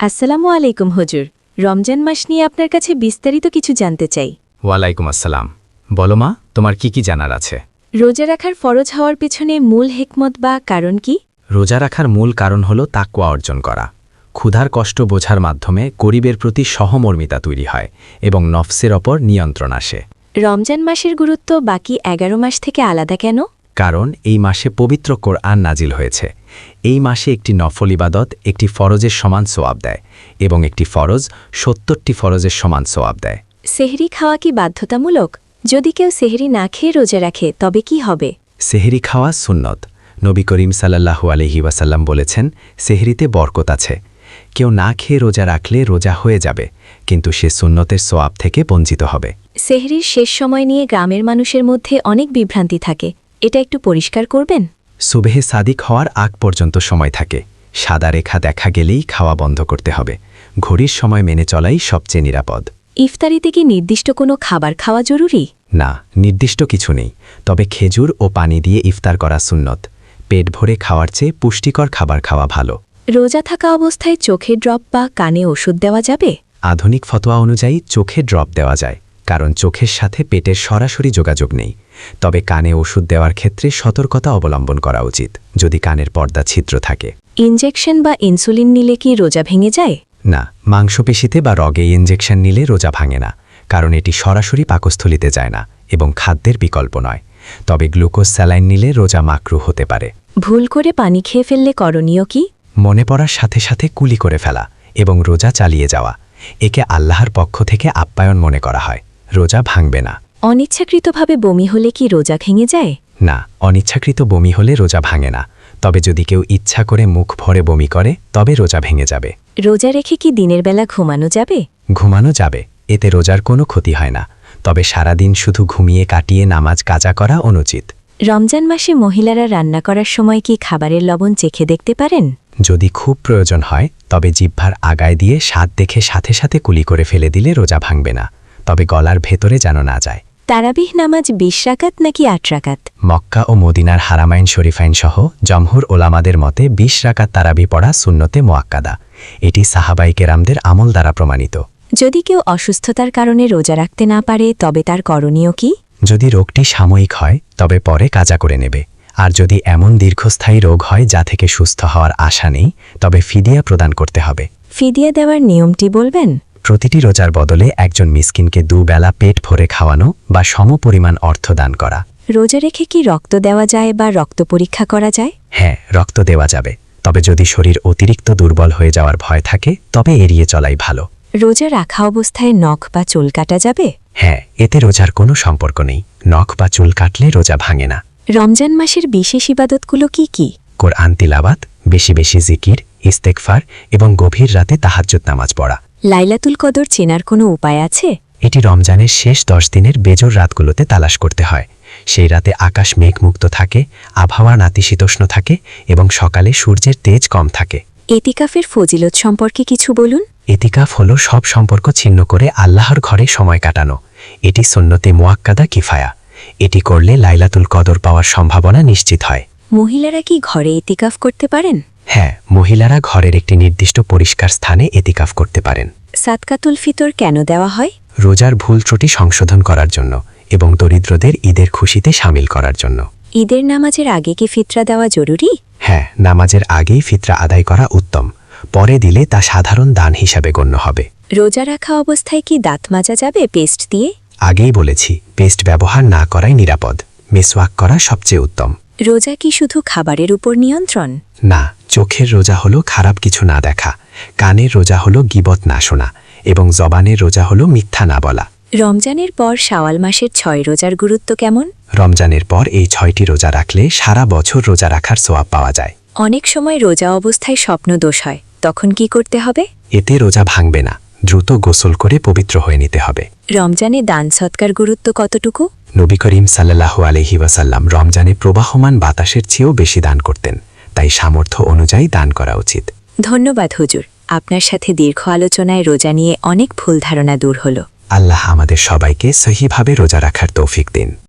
আসসালামু আলাইকুম হুজুর। রমজান মাস নিয়ে আপনার কাছে বিস্তারিত কিছু জানতে চাই। ওয়ালাইকুম আসসালাম। বলো মা, তোমার কি জানার আছে? রোজা রাখার ফরজ হওয়ার পেছনে মূল হিকমত বা কারণ কি? রোজা রাখার মূল কারণ হল তাকওয়া অর্জন করা। ক্ষুধার কষ্ট বোঝার মাধ্যমে গরিবের প্রতি সহমর্মিতা তৈরি হয় এবং নফসের ওপর নিয়ন্ত্রণ আসে। রমজান মাসের গুরুত্ব বাকি 11 মাস থেকে আলাদা কেন? কারণ এই মাসে পবিত্র কোরআন নাজিল হয়েছে। এই মাসে একটি নফল ইবাদত একটি ফরজের সমান সোয়াব দেয় এবং একটি ফরজ 70টি ফরজের সমান সোয়াব দেয়। সেহরি খাওয়া কি বাধ্যতামূলক? যদি কেউ সেহরি না খেয়ে রোজা রাখে তবে কি হবে? সেহরি খাওয়া সুন্নত। নবী করিম সাল্লাল্লাহু আলাইহি ওয়াসাল্লাম বলেছেন, সেহরিতে বরকত আছে। কেউ না খেয়ে রোজা রাখলে রোজা হয়ে যাবে, কিন্তু সে সুন্নতের সোয়াব থেকে বঞ্চিত হবে। সেহরির শেষ সময় নিয়ে গ্রামের মানুষের মধ্যে অনেক বিভ্রান্তি থাকে, এটা একটু পরিষ্কার করবেন? সুবেহে সাদিক হওয়ার আগ পর্যন্ত সময় থাকে। সাদা রেখা দেখা গেলেই খাওয়া বন্ধ করতে হবে। ঘড়ির সময় মেনে চলাই সবচেয়ে নিরাপদ। ইফতারিতে কি নির্দিষ্ট কোনো খাবার খাওয়া জরুরি? না, নির্দিষ্ট কিছু নেই, তবে খেজুর ও পানি দিয়ে ইফতার করা সুন্নত। পেট ভরে খাওয়ার চেয়ে পুষ্টিকর খাবার খাওয়া ভালো। রোজা থাকা অবস্থায় চোখে ড্রপ বা কানে ওষুধ দেওয়া যাবে? আধুনিক ফতোয়া অনুযায়ী চোখে ড্রপ দেওয়া যায়, কারণ চোখের সাথে পেটের সরাসরি যোগাযোগ নেই। তবে কানে ওষুধ দেওয়ার ক্ষেত্রে সতর্কতা অবলম্বন করা উচিত, যদি কানের পর্দা ছিদ্র থাকে। ইনজেকশন বা ইনসুলিন নিলে কি রোজা ভেঙে যায়? না, মাংসপেশিতে বা রগে ইনজেকশন নিলে রোজা ভাঙে না, কারণ এটি সরাসরি পাকস্থলিতে যায় না এবং খাদ্যের বিকল্প নয়। তবে গ্লুকোজ স্যালাইন নিলে রোজা মাকরু হতে পারে। ভুল করে পানি খেয়ে ফেললে করণীয় কি? মনে পড়ার সাথে সাথে কুলি করে ফেলা এবং রোজা চালিয়ে যাওয়া। একে আল্লাহর পক্ষ থেকে আপ্যায়ন মনে করা হয়। রোজা ভাঙবে না। অনিচ্ছাকৃতভাবে বমি হলে কি রোজা ভেঙে যায়? না, অনিচ্ছাকৃত বমি হলে রোজা ভাঙে না। তবে যদি কেউ ইচ্ছা করে মুখ ভরে বমি করে তবে রোজা ভেঙে যাবে। রোজা রেখে কি দিনের বেলা ঘুমানো যাবে? ঘুমানো যাবে, এতে রোজার কোনো ক্ষতি হয় না। তবে সারাদিন শুধু ঘুমিয়ে কাটিয়ে নামাজ কাজা করা অনুচিত। রমজান মাসে মহিলারা রান্না করার সময় কি খাবারের লবণ চেখে দেখতে পারেন? যদি খুব প্রয়োজন হয় তবে জিহ্বার আগায় দিয়ে স্বাদ দেখে সাথে সাথে কুলি করে ফেলে দিলে রোজা ভাঙবে না, তবে গলার ভেতরে যেন না যায়। তারাবিহ নামাজ 20 রাকাত নাকি 8 রাকাত? মক্কা ও মদিনার হারামাইন শরীফাইন সহ জমহুর ওলামাদের মতে 20 রাকাত তারাবি পড়া সুন্নতে মুআক্কাদা। এটি সাহাবায়ে কেরামদের আমল দ্বারা প্রমাণিত। যদি কেউ অসুস্থতার কারণে রোজা রাখতে না পারে তবে তার করণীয় কি? যদি রোগটি সাময়িক হয় তবে পরে কাজা করে নেবে। আর যদি এমন দীর্ঘস্থায়ী রোগ হয় যা থেকে সুস্থ হওয়ার আশা নেই তবে ফিদিয়া প্রদান করতে হবে। ফিদিয়া দেওয়ার নিয়মটি বলবেন? প্রতিটি রোজার বদলে একজন মিসকিনকে দুবেলা পেট ভরে খাওয়ানো বা সমপরিমাণ অর্থ দান করা। রোজা রেখে কি রক্ত দেওয়া যায় বা রক্ত পরীক্ষা করা যায়? হ্যাঁ, রক্ত দেওয়া যাবে, তবে যদি শরীর অতিরিক্ত দুর্বল হয়ে যাওয়ার ভয় থাকে তবে এড়িয়ে চলাই ভালো। রোজা রাখা অবস্থায় নখ বা চুল কাটা যাবে? হ্যাঁ, এতে রোজার কোনো সম্পর্ক নেই। নখ বা চুল কাটলে রোজা ভাঙে না। রমজান মাসের বিশেষ ইবাদতগুলো কি কি? কোরআন তিলাওয়াত, বেশি বেশি জিকির, ইস্তেগফার এবং গভীর রাতে তাহাজ্জুদ নামাজ পড়া। লাইলাতুল কদর চেনার কোনো উপায় আছে? এটি রমজানের শেষ 10 দিনের বেজোর রাতগুলোতে তালাশ করতে হয়। সেই রাতে আকাশ মেঘমুক্ত থাকে, আবহাওয়া নাতিশীতোষ্ণ থাকে এবং সকালে সূর্যের তেজ কম থাকে। এতিকাফের ফজিলত সম্পর্কে কিছু বলুন। এতিকাফ হলো সব সম্পর্ক ছিন্ন করে আল্লাহর ঘরে সময় কাটানো। এটি সুন্নতে মুআক্কাদা কিফায়া। এটি করলে লাইলাতুল কদর পাওয়ার সম্ভাবনা নিশ্চিত হয়। মহিলারা কি ঘরে এতিকাফ করতে পারেন? হ্যাঁ, মহিলারা ঘরের একটি নির্দিষ্ট পরিষ্কার স্থানে এতিকাফ করতে পারেন। সাদকাতুল ফিতর কেন দেওয়া হয়? রোজার ভুল ত্রুটি সংশোধন করার জন্য এবং দরিদ্রদের ঈদের খুশিতে শামিল করার জন্য। ঈদের নামাজের আগে কি ফিতরা দেওয়া জরুরি? হ্যাঁ, নামাজের আগেই ফিতরা আদায় করা উত্তম। পরে দিলে তা সাধারণ দান হিসাবে গণ্য হবে। রোজা রাখা অবস্থায় কি দাঁত মাজা যাবে পেস্ট দিয়ে? আগেই বলেছি, পেস্ট ব্যবহার না করাই নিরাপদ। মিসওয়াক করা সবচেয়ে উত্তম। রোজা কি শুধু খাবারের উপর নিয়ন্ত্রণ? না, চোখের রোজা হলো খারাপ কিছু না দেখা, কানের রোজা হলো গীবত না শোনা এবং জবানের রোজা হলো মিথ্যা না বলা। রমজানের পর শাওয়াল মাসের 6 রোজার গুরুত্ব কেমন? রমজানের পর এই 6টি রোজা রাখলে সারা বছর রোজা রাখার সোয়াব পাওয়া যায়। অনেক সময় রোজা অবস্থায় স্বপ্ন দোষ হয়, তখন কি করতে হবে? এতে রোজা ভাঙবে না, দ্রুত গোসল করে পবিত্র হয়ে নিতে হবে। রমজানে দান সৎকার গুরুত্ব কতটুকু? নবী করিম সাল্লাল্লাহু আলাইহি ওয়াসাল্লাম রমজানে প্রবাহমান বাতাসের চেয়েও বেশি দান করতেন, তাই সামর্থ্য অনুযায়ী দান করা উচিত। ধন্যবাদ হুজুর, আপনার সাথে দীর্ঘ আলোচনায় রোজা নিয়ে অনেক ভুল ধারণা দূর হলো। আল্লাহ আমাদের সবাইকে সহিভাবে রোজা রাখার তৌফিক দিন।